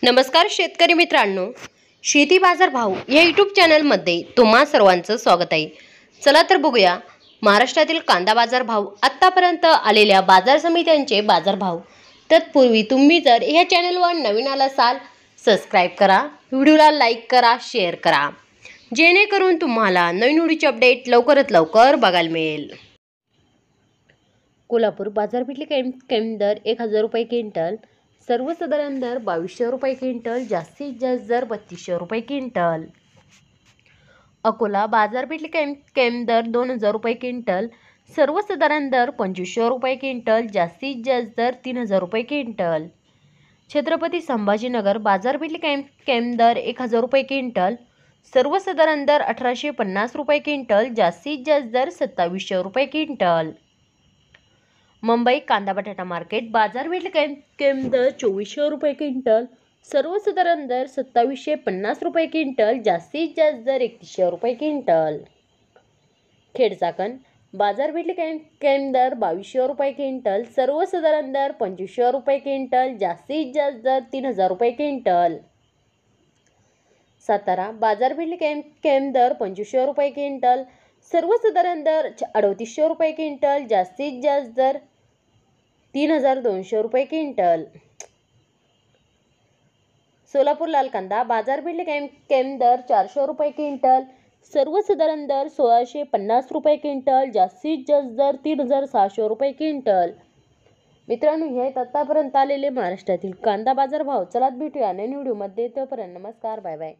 नमस्कार शेतकरी मित्रांनो, शेती बाजार भाव या यूट्यूब चॅनलमध्ये तुम्हा सर्वांचं स्वागत आहे। चला तर बघूया महाराष्ट्रातील कांदा बाजार भाव, आतापर्यंत आलेल्या बाजार समित्यांचे बाजार भाव। तत्पूर्वी तुम्ही जर या चॅनलवर नवीन आला असाल, सबस्क्राइब करा, व्हिडिओला लाईक करा, शेअर करा, जेणेकरून तुम्हाला नवीन व्हिडिओचे अपडेट लवकरात लवकर बघायला मिळेल। कोल्हापूर बाजारपेठेतले कमी दर 1000 रुपये क्विंटल, सर्वसाधारण दर 2200 रुपये क्विंटल, जास्तीत जास्त दर 3200 रुपये क्विंटल। अकोला बाजारपेठेतले कमी दर 2000 रुपये क्विंटल, सर्वसाधारण दर 2500 रुपये क्विंटल, जास्तीत जास्त दर 3000 रुपये क्विंटल। छत्रपती संभाजीनगर बाजारपेठेतले कमी दर 1000 रुपये क्विंटल, सर्वसाधारण दर 1850 रुपये क्विंटल, जास्तीत जास्त दर 2700 रुपये क्विंटल। मुंबई कांदा बटाटा मार्केट बाजारपेठेतले कमी दर 2400 रुपये क्विंटल, सर्वसाधारण दर 2750 रुपये क्विंटल, जास्तीत जास्त दर 3100 रुपये क्विंटल। खेड चाकण बाजारपेठेतले कमी दर 2200 रुपये क्विंटल, सर्वसाधारण दर 2500 रुपये क्विंटल, जास्तीत जास्त दर 3000 रुपये क्विंटल। सातारा बाजारपेठेतले कमी दर 2500 रुपये क्विंटल, सर्वसाधारण दर 3800 रुपये क्विंटल, जास्तीत जास्त दर 3200 रुपये क्विंटल। सोलापूर लाल कांदा बाजारपेठेतले कमी दर 400 रुपये क्विंटल, सर्वसाधारण दर 1650 रुपये क्विंटल, जास्तीत जास्त दर 3600 रुपये क्विंटल। मित्रांनो, हे आतापर्यंत आलेले महाराष्ट्रातील कांदा बाजार भाव। चला भेटूया नवीन व्हिडिओमध्ये, तोपर्यंत नमस्कार, बाय बाय।